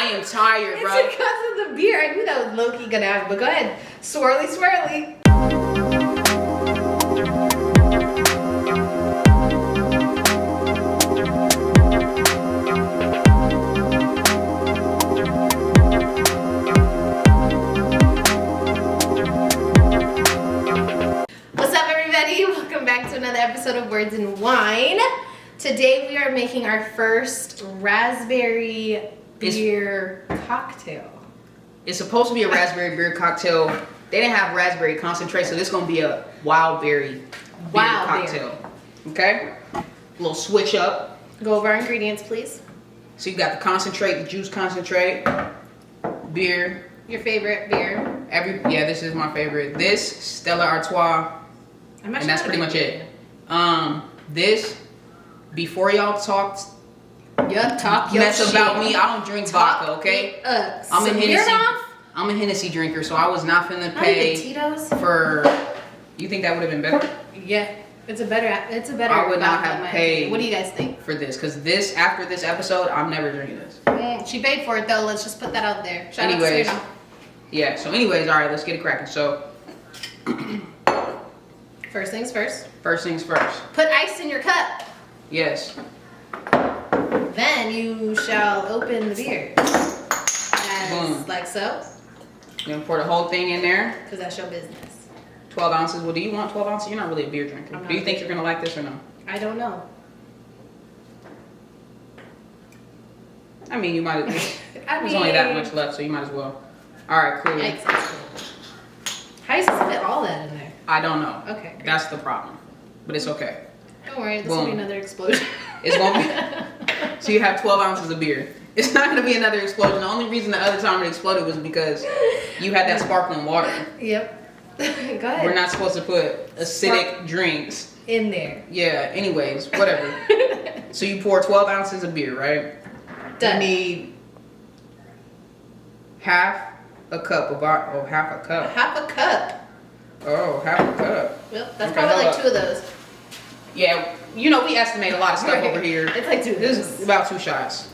I am tired, bro. It's because of the beer. I knew that was low-key gonna happen, but go ahead. Swirly, swirly. What's up, everybody? Welcome back to another episode of Words and Wine. Today we are making our first raspberry beer cocktail. It's supposed to be a raspberry beer cocktail. They didn't have raspberry concentrate, so this is gonna be a wild berry beer cocktail. Okay? A little switch up. Go over our ingredients, please. So you got the concentrate, the juice concentrate, beer. Your favorite beer. This is my favorite. This Stella Artois, and that's pretty much it. This, before y'all talked mess about me, I don't drink vodka, okay? I'm a Hennessy drinker, so I was not finna pay for. You think that would have been better? Yeah, it's a better. I would not have paid. What do you guys think for this? Because after this episode, I'm never drinking this. She paid for it though. Let's just put that out there. Anyways, all right, let's get it cracking. So, first things first. First things first. Put ice in your cup. Yes. Then you shall open the beer. Boom. Like so. You're gonna pour the whole thing in there. Because that's your business. 12 ounces. Well, do you want 12 ounces? You're not really a beer drinker. Do you think you're gonna like this or no? I don't know. I mean, you might as there's only that much left, so you might as well. Alright, cool. Yikes. How do you fit all that in there? I don't know. Okay. Great. That's the problem. But it's okay. Don't worry, this will be another explosion. It's gonna be. So you have 12 ounces of beer. It's not gonna be another explosion. The only reason the other time it exploded was because you had that sparkling water. Yep. Go ahead. We're not supposed to put acidic drinks in there. Yeah, anyways, whatever. So you pour 12 ounces of beer, right? Done. You need half a cup. Half a cup. Half a cup. Oh, half a cup. Yep, that's probably like 2 of those. Yeah, you know, we estimate a lot of stuff over here. It's like 2. This is about 2 shots.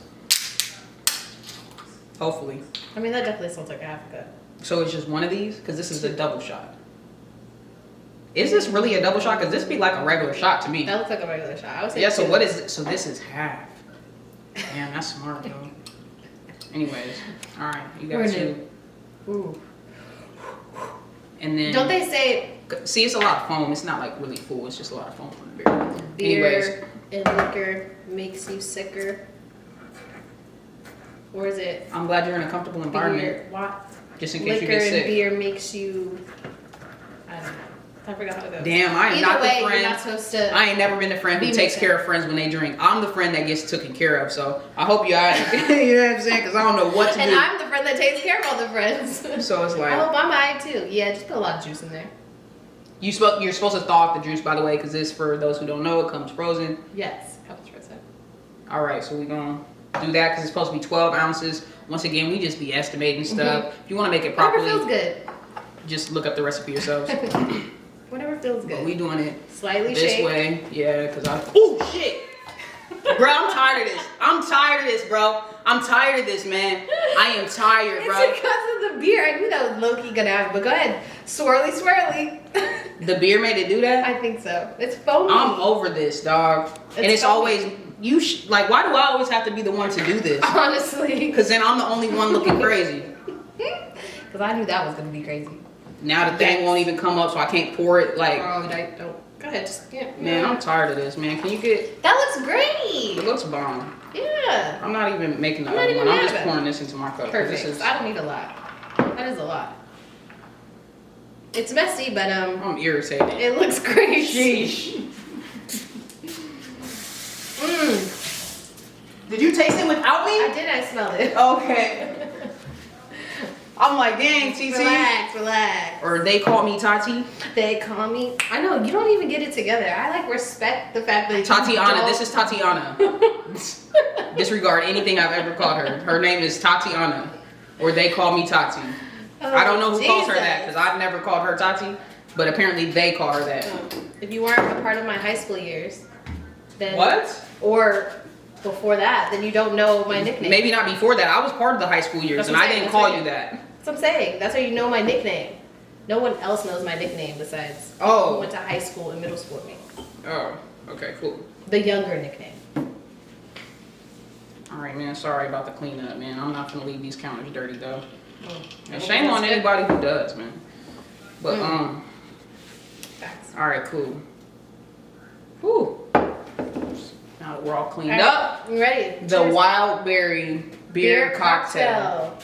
Hopefully. I mean, that definitely sounds like a half a cup. So it's just one of these? Because this is a double shot. Is this really a double shot? Because this be like a regular shot to me. That looks like a regular shot. I would say yeah, so what is it? So this is half. Damn, that's smart, though. Anyways, all right, you got 2. Ooh. And then don't they say? See, it's a lot of foam. It's not like really full. It's just a lot of foam from the beer. Beer and liquor makes you sicker. Or is it? I'm glad you're in a comfortable environment. Just in case you get sick. Liquor and beer makes you. I don't know. I forgot how it goes. Damn, I am not the friend. You're not supposed to. I ain't never been the friend who takes care of friends when they drink. I'm the friend that gets taken care of. So I hope you alright. You know what I'm saying? Because I don't know what to do. And I'm the friend that takes care of all the friends. So it's like. I hope I'm alright too. Yeah, just put a lot of juice in there. You're supposed to thaw out the juice, by the way, because this, for those who don't know, it comes frozen. Yes, it comes frozen. All right, so we're gonna do that because it's supposed to be 12 ounces. Once again, we just be estimating stuff. If you want to make it properly, whatever feels good. Just look up the recipe yourselves. Whatever feels good. But we doing it slightly this way, yeah. Because oh shit, bro, I'm tired of this. I'm tired of this, bro. I'm tired of this, man. I am tired, bro. It's because of the beer. I knew that was low-key gonna happen, but go ahead. Swirly, swirly. The beer made it do that? I think so. It's foamy. I'm over this, dog. And it's always, like, why do I always have to be the one to do this? Honestly. Because then I'm the only one looking crazy. Because I knew that was gonna be crazy. Now the thing won't even come up, so I can't pour it, like. Oh, don't. Go ahead, just Man, I'm tired of this, man. Can you get... That looks great. It looks bomb. Yeah. I'm not even making the other one. I'm just pouring this into my cup. Perfect. I don't need a lot. That is a lot. It's messy, but I'm irritated. it looks great. Sheesh. Did you taste it without me? I did. I smelled it. Okay. I'm like, dang, TT. Relax. Or they call me Tati. They call me. I know you don't even get it together. I like respect the fact that Tatiana. This is Tatiana. Disregard anything I've ever called her. Her name is Tatiana, or they call me Tati. Oh, I don't know who calls her that because I've never called her Tati, but apparently they call her that. If you weren't a part of my high school years, then what? Or before that, then you don't know my nickname. Maybe not before that. I was part of the high school years, and I didn't call you that. That's what I'm saying. That's how you know my nickname. No one else knows my nickname besides who went to high school and middle school with me. Oh, okay, cool. The younger nickname. All right, man. Sorry about the cleanup, man. I'm not gonna leave these counters dirty though. And Okay, shame on good. anybody who does, man. But Facts. all right, cool. Whew. Now that we're all cleaned All right, up, you ready? the Cheers. wild berry beer cocktail.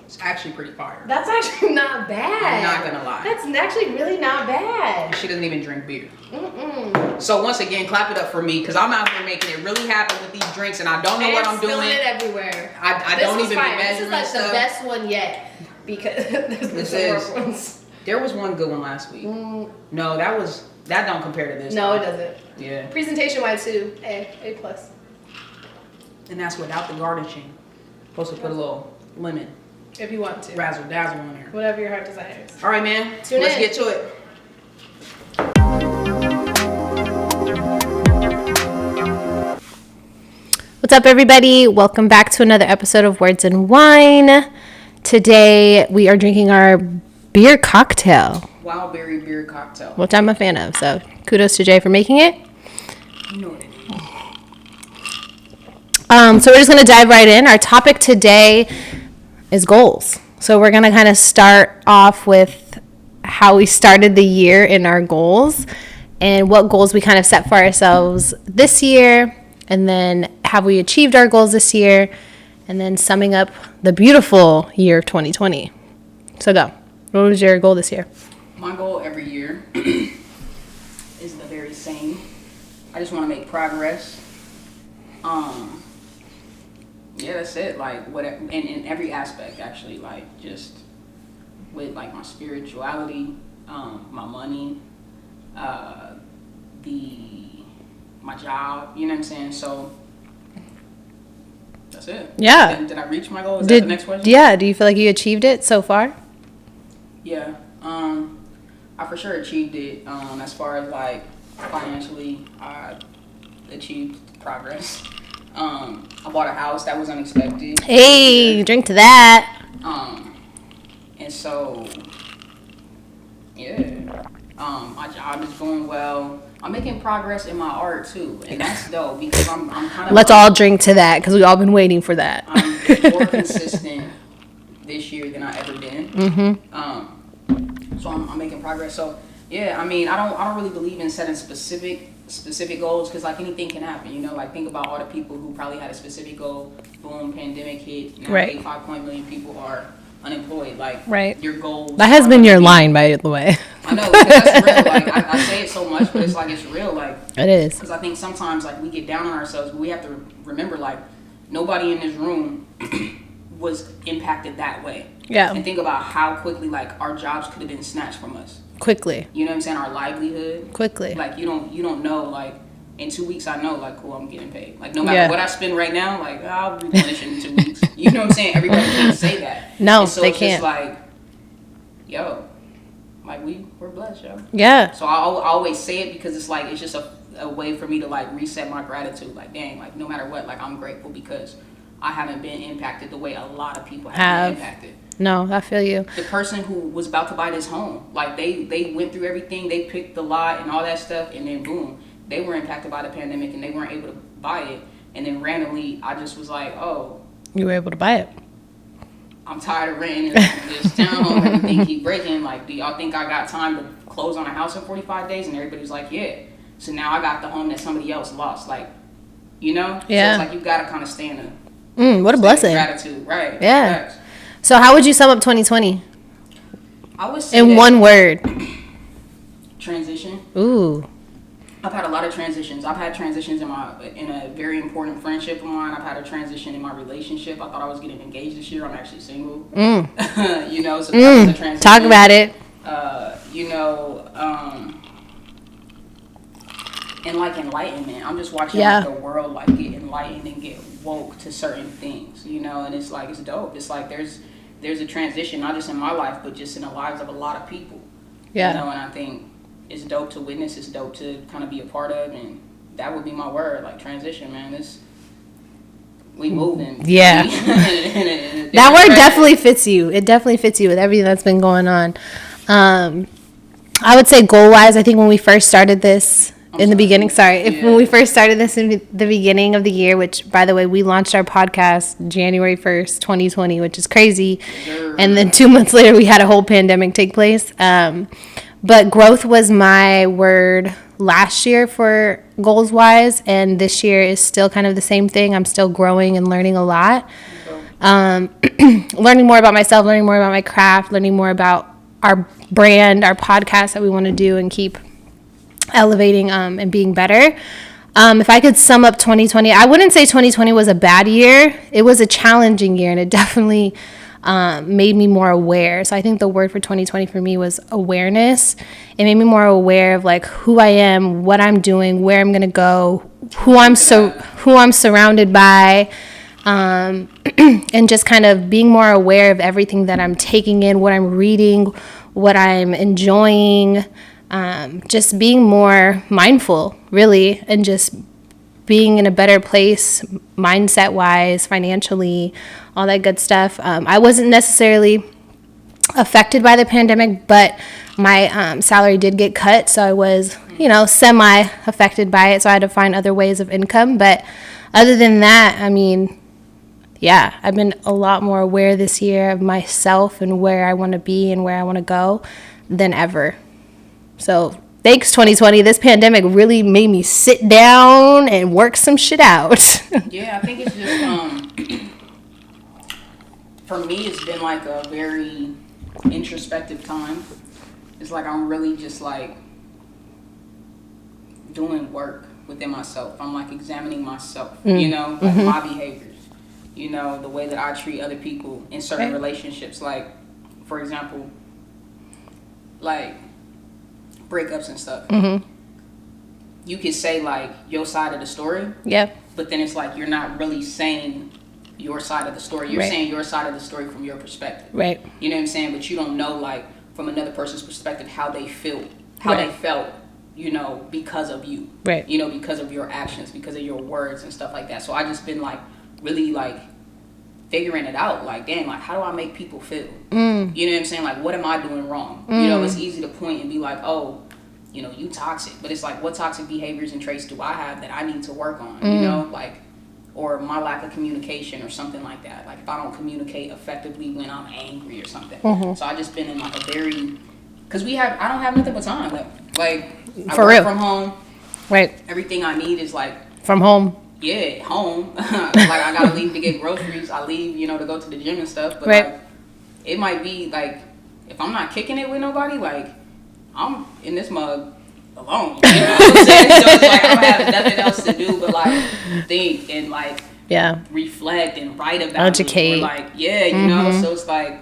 It's actually pretty fire. That's actually not bad. I'm not gonna lie. That's actually really not bad. She doesn't even drink beer. Mm-mm. So once again, clap it up for me, because I'm out here making it really happen with these drinks, and I don't know what I'm doing. Spilling it everywhere. I don't even be measuring This is like stuff. the best one yet because there's been some worse ones. There was one good one last week. No, that don't compare to this. No, though. it doesn't. Yeah. Presentation wise too. A plus. And that's without the garnishing. Supposed to put a little lemon, If you want to. razzle dazzle in there. Whatever your heart desires. All right, man. Tune Let's in. get to it. What's up, everybody? Welcome back to another episode of Words and Wine. Today we are drinking our beer cocktail, Wild berry beer cocktail. which I'm a fan of. So kudos to Jay for making it. You know what it is. So we're just gonna dive right in. Our topic today is goals. So we're gonna kind of start off with how we started the year in our goals and what goals we kind of set for ourselves this year, and then have we achieved our goals this year, and then summing up the beautiful year of 2020. So go. What was your goal this year? My goal every year is the very same. I just want to make progress. Yeah, that's it. Like whatever, in every aspect, actually. Like just with like my spirituality, my money, my job. You know what I'm saying? So that's it. Yeah. Did I reach my goal? Is that the next question? Yeah. Do you feel like you achieved it so far? Yeah, I for sure achieved it. As far as like financially, I achieved progress. I bought a house that was unexpected. Hey, drink to that. And so, yeah, my job is going well. I'm making progress in my art too, and that's dope because I'm kind of. Let's all drink to that because we've all been waiting for that. I'm more consistent this year than I ever been. Mm-hmm. So I'm making progress. So yeah, I mean, I don't really believe in setting specific goals because like anything can happen. You know, like think about all the people who probably had a specific goal. Boom, pandemic hit. Now Right. 5 million people are unemployed. Like Right. your goals. That has been your line, by the way. I know because that's real. Like I say it so much, but it's like it's real. Like It is. because I think sometimes like we get down on ourselves, but we have to remember like nobody in this room was impacted that way. Yeah. And think about how quickly like our jobs could have been snatched from us. Quickly. You know what I'm saying? Our livelihood. Quickly. Like you don't know like in 2 weeks I know like cool I'm getting paid. Like no matter Yeah. what I spend right now, like I'll replenish it in 2 weeks. You know what I'm saying? Everybody can't say that. No, and so they it's can't. Just like, yo, like we're blessed, yo. Yeah. So I always say it because it's like it's just a way for me to like reset my gratitude. Like dang, like no matter what, like I'm grateful because I haven't been impacted the way a lot of people have been impacted. No, I feel you. The person who was about to buy this home, like they went through everything, they picked the lot and all that stuff, and then boom, they were impacted by the pandemic and they weren't able to buy it. And then randomly, I just was like, oh, You were able to buy it. I'm tired of renting this town. Everything keep breaking. Like, do y'all think I got time to close on a house in 45 days? And everybody was like, yeah. So now I got the home that somebody else lost. Like, you know? Yeah. So it's like you gotta kind of stand up. What a blessing. Gratitude, right? Yeah. Facts. So how would you sum up 2020? I would say In that one word. transition. Ooh. I've had a lot of transitions. I've had transitions in a very important friendship of mine. I've had a transition in my relationship. I thought I was getting engaged this year. I'm actually single. You know, so that was a transition. Talk about it. You know, and like enlightenment. I'm just watching like the world like get enlightened and get woke to certain things. You know, and it's like it's dope. It's like there's a transition not just in my life but just in the lives of a lot of people. Yeah. You know, and I think it's dope to witness. It's dope to kind of be a part of, and that would be my word, like transition, man. We moving. Yeah. That word definitely fits you. It definitely fits you with everything that's been going on. I would say goal-wise, I think when we first started this when we first started this in the beginning of the year, which, by the way, we launched our podcast January 1st, 2020, which is crazy. Sure. And then 2 months later, we had a whole pandemic take place. But growth was my word last year for goals-wise, and this year is still kind of the same thing. I'm still growing and learning a lot. Learning more about myself, learning more about my craft, learning more about our brand, our podcast that we want to do and keep elevating and being better. If I could sum up 2020, I wouldn't say 2020 was a bad year. It was a challenging year, and it definitely made me more aware. So I think the word for 2020 for me was awareness. It made me more aware of like who I am, what I'm doing, where I'm gonna go, who I'm surrounded by, and just kind of being more aware of everything that I'm taking in, what I'm reading, what I'm enjoying. Just being more mindful, really, and just being in a better place mindset wise, financially, all that good stuff. I wasn't necessarily affected by the pandemic, but my salary did get cut, so I was, semi affected by it, so I had to find other ways of income. But other than that, I mean, yeah, I've been a lot more aware this year of myself and where I want to be and where I want to go than ever. So thanks, 2020. This pandemic really made me sit down and work some shit out. Yeah, I think it's just, for me, it's been like a very introspective time. It's like I'm really just like doing work within myself. I'm like examining myself, like my behaviors, the way that I treat other people in certain relationships. Like, for example, like breakups and stuff. You could say like your side of the story, but then it's like you're not really saying your side of the story. You're saying your side of the story from your perspective, right? You know what I'm saying? But you don't know like from another person's perspective how they feel, how they felt, because of you, right? Because of your actions, because of your words and stuff like that. So I just been like really like figuring it out, like, damn, like, how do I make people feel? You know what I'm saying? Like, what am I doing wrong? It's easy to point and be like, oh, you toxic. But it's like, what toxic behaviors and traits do I have that I need to work on, like, or my lack of communication or something like that. Like, if I don't communicate effectively when I'm angry or something. So I just been in, like, a very, because I don't have nothing but time. Like I work from home. Right. Everything I need is, like, from home. Yeah, home. Like, I gotta leave to get groceries. I leave, to go to the gym and stuff. But, like, it might be, like, if I'm not kicking it with nobody, like, I'm in this mug alone. You know what I'm saying? So it's like I don't have nothing else to do but, like, think and, like, reflect and write about educate. It. Or, like, you know? So it's, like,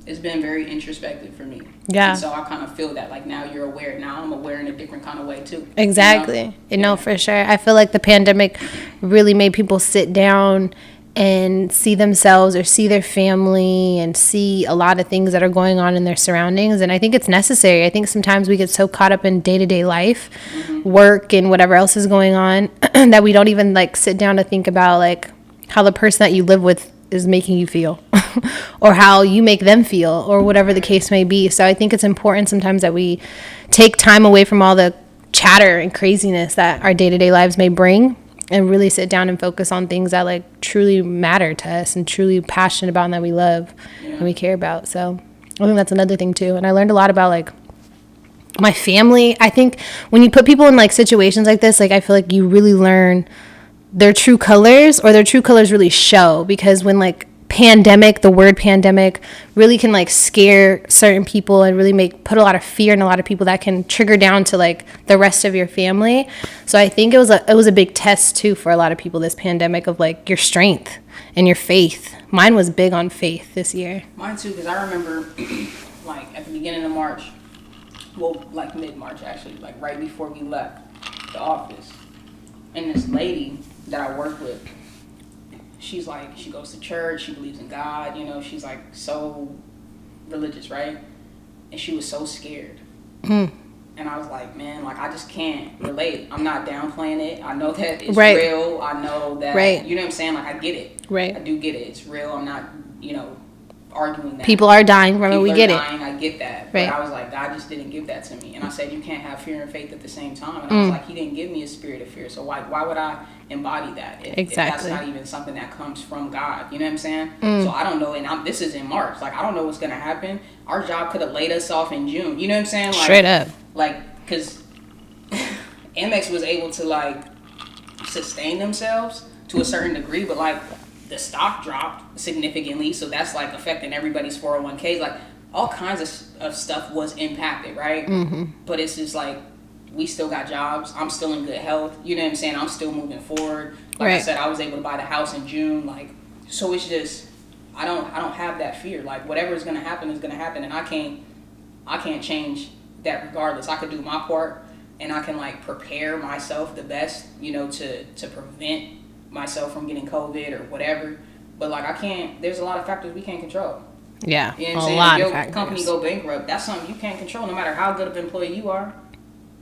it's been very introspective for me. Yeah. And so I kind of feel that, like, now you're aware. Now I'm aware in a different kind of way, too. Exactly. For sure. I feel like the pandemic really made people sit down and see themselves or see their family and see a lot of things that are going on in their surroundings. And I think it's necessary. I think sometimes we get so caught up in day-to-day life, work and whatever else is going on that we don't even, like, sit down to think about, like, how the person that you live with is making you feel or how you make them feel or whatever the case may be. So I think it's important sometimes that we take time away from all the chatter and craziness that our day-to-day lives may bring and really sit down and focus on things that like truly matter to us and truly passionate about and that we love and we care about. So I think that's another thing too. And I learned a lot about like my family. I think when you put people in like situations like this, like I feel like you really learn their true colors, or their true colors really show, because when like the word pandemic really can like scare certain people and really put a lot of fear in a lot of people, that can trigger down to like the rest of your family. So I think it was a big test too for a lot of people, this pandemic, of like your strength and your faith. Mine was big on faith this year. Mine too, because I remember like at the beginning of March, well, like mid-March actually, like right before we left the office, and this lady that I work with, she's like, she goes to church, she believes in God, she's like so religious, right? And she was so scared. And I was like, man, like, I just can't relate. I'm not downplaying it. I know that it's Right. real. I know that, Right. you know what I'm saying? Like, I get it. Right. I do get it. It's real. I'm not, arguing that. People are dying from it. People We are get dying. it. I get that. Right. But I was like, God just didn't give that to me. And I said, you can't have fear and faith at the same time. And I was like, he didn't give me a spirit of fear. So why would I embody that if that's not even something that comes from God? You know what I'm saying? So I don't know. And this is in March. Like, I don't know what's going to happen. Our job could have laid us off in June. You know what I'm saying? Like, straight up. Like, because Amex was able to, like, sustain themselves to a certain degree. But, like, the stock dropped significantly, so that's like affecting everybody's 401ks. Like, all kinds of stuff was impacted, right? But it's just like, we still got jobs. I'm still in good health. You know what I'm saying? I'm still moving forward. Like I said, I was able to buy the house in June. Like, so it's just, I don't have that fear. Like, whatever is gonna happen is gonna happen, and I can't change that regardless. I could do my part, and I can, like, prepare myself the best, to prevent myself from getting COVID or whatever. But, like, there's a lot of factors we can't control. Yeah, you know what I'm saying? a lot if of factors. Your company go bankrupt, that's something you can't control no matter how good of an employee you are.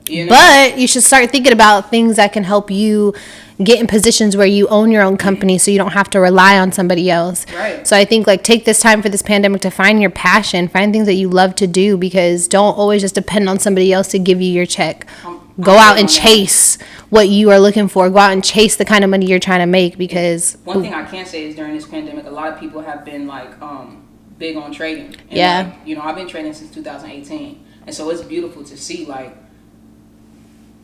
But you should start thinking about things that can help you get in positions where you own your own company so you don't have to rely on somebody else. Right. So I think, like, take this time for this pandemic to find your passion, find things that you love to do, because don't always just depend on somebody else to give you your check. Go out and chase what you are looking for. Go out and chase the kind of money you're trying to make, because one thing I can say is during this pandemic, a lot of people have been, like, big on trading. And, yeah. Like, I've been trading since 2018. And so it's beautiful to see, like,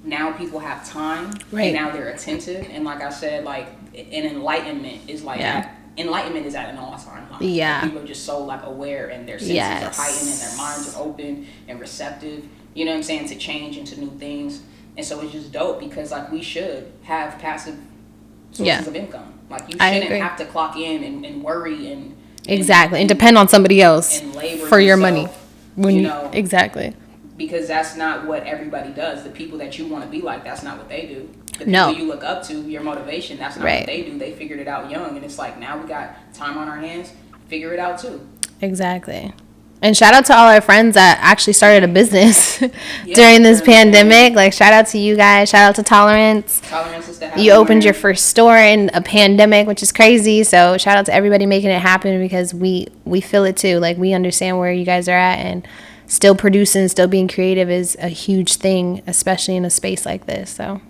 now people have time. Right. And now they're attentive. And like I said, like, an enlightenment is like enlightenment is at an all-time high. Yeah. People are just so, like, aware, and their senses are heightened, and their minds are open and receptive, you know what I'm saying, to change into new things. And so it's just dope, because, like, we should have passive sources of income. Like, you shouldn't have to clock in and worry and exactly, and depend on somebody else and labor for your yourself, money. Exactly. Because that's not what everybody does. The people that you want to be like, that's not what they do. The people you look up to, your motivation, that's not what they do. They figured it out young, and it's like, now we got time on our hands, figure it out too. Exactly. And shout out to all our friends that actually started a business during this pandemic. Like, shout out to you guys. Shout out to Tolerance. Tolerance is the happy You opened your first store in a pandemic, which is crazy. So shout out to everybody making it happen, because we feel it too. Like, we understand where you guys are at, and still producing, still being creative is a huge thing, especially in a space like this. So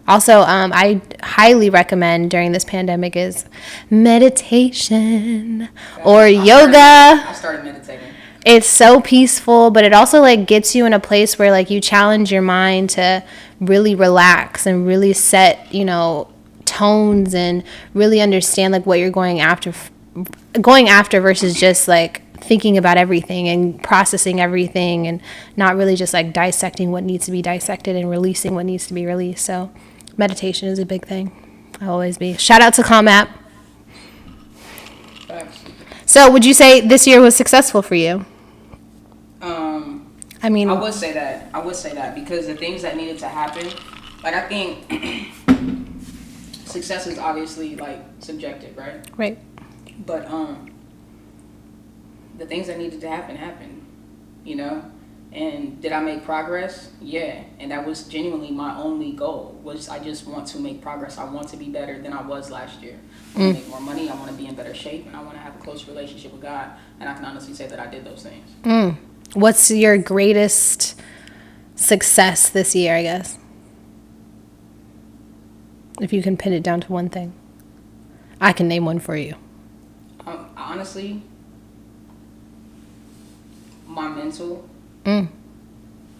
also, I highly recommend during this pandemic is meditation or yoga. I started meditating. It's so peaceful, but it also, like, gets you in a place where, like, you challenge your mind to really relax and really set, tones, and really understand, like, what you're going after versus just, like, thinking about everything and processing everything, and not really just, like, dissecting what needs to be dissected and releasing what needs to be released. So meditation is a big thing. I'll always be. Shout out to Calm App. So would you say this year was successful for you? I mean, I would say that because the things that needed to happen, like, I think success is obviously, like, subjective, right? Right. But the things that needed to happen happened, And did I make progress? Yeah. And that was genuinely my only goal, was I just want to make progress. I want to be better than I was last year. I want to make more money. I want to be in better shape, and I want to have a close relationship with God. And I can honestly say that I did those things. What's your greatest success this year, I guess? If you can pin it down to one thing. I can name one for you. Honestly, my mental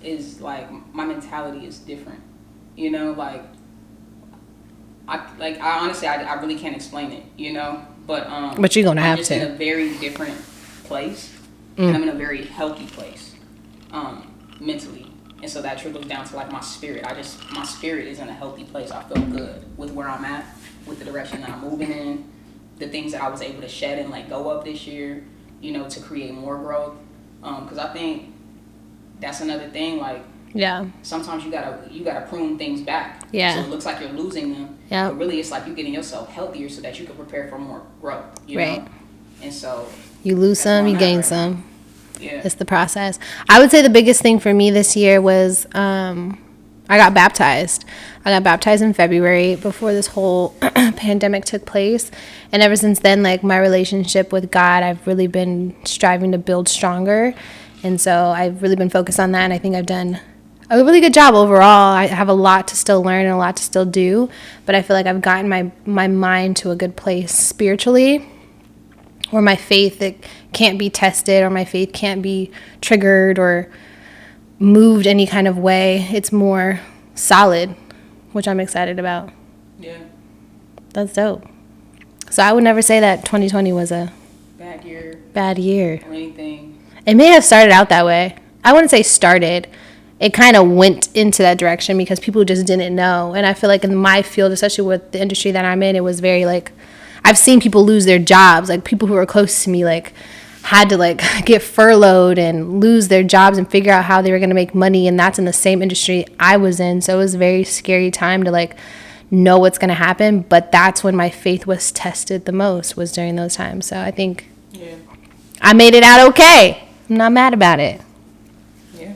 is, like, my mentality is different. I honestly, I really can't explain it, But you're gonna have just to. in a very different place, and I'm in a very healthy place, mentally, and so that trickles down to, like, my spirit. My spirit is in a healthy place. I feel good with where I'm at, with the direction that I'm moving in, the things that I was able to shed and let go of this year, to create more growth. Because I think that's another thing, like, sometimes you gotta prune things back. So it looks like you're losing them. But really, it's like you're getting yourself healthier so that you can prepare for more growth. You know? And so you lose some, you gain some. Yeah. It's the process. I would say the biggest thing for me this year was I got baptized. I got baptized in February before this whole pandemic took place. And ever since then, like, my relationship with God, I've really been striving to build stronger. And so I've really been focused on that. And I think I've done a really good job overall. I have a lot to still learn and a lot to still do. But I feel like I've gotten my mind to a good place spiritually, where my faith, it can't be tested, or my faith can't be triggered or moved any kind of way. It's more solid, which I'm excited about. Yeah. That's dope. So I would never say that 2020 was a bad year or anything. It may have started out that way. I wouldn't say started. It kind of went into that direction because people just didn't know. And I feel like in my field, especially with the industry that I'm in, it was very like, I've seen people lose their jobs. Like, people who are close to me, like, had to, like, get furloughed and lose their jobs and figure out how they were going to make money. And that's in the same industry I was in. So it was a very scary time to, like, know what's going to happen. But that's when my faith was tested the most, was during those times. So I think I made it out okay. I'm not mad about it. Yeah.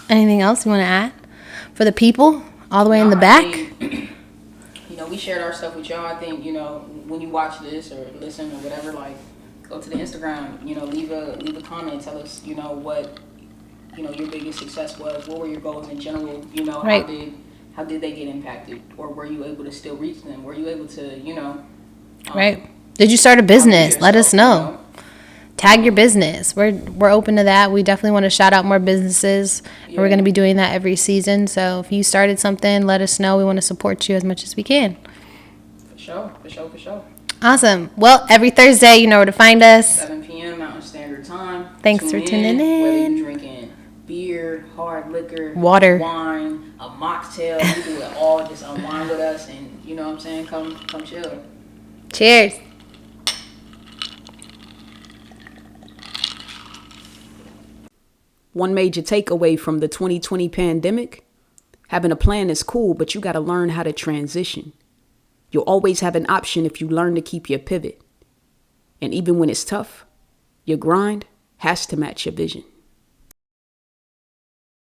Anything else you want to add for the people all the way in the back? We shared our stuff with y'all. I think, when you watch this or listen or whatever, like, go to the Instagram, leave a comment. Tell us, what, your biggest success was. What were your goals in general? Right. How did they get impacted? Or were you able to still reach them? Were you able to, right. Did you start a business? Let us know. Tag your business. We're open to that. We definitely want to shout out more businesses. And we're going to be doing that every season. So if you started something, let us know. We want to support you as much as we can. For sure. Awesome. Well, every Thursday, you know where to find us. 7 p.m. Mountain Standard Time. Thanks for tuning in. Whether you're drinking beer, hard liquor, water, wine, a mocktail, you do it all. Just unwind with us, and you know what I'm saying? Come chill. Cheers. One major takeaway from the 2020 pandemic: having a plan is cool, but you got to learn how to transition. You'll always have an option if you learn to keep your pivot. And even when it's tough, your grind has to match your vision.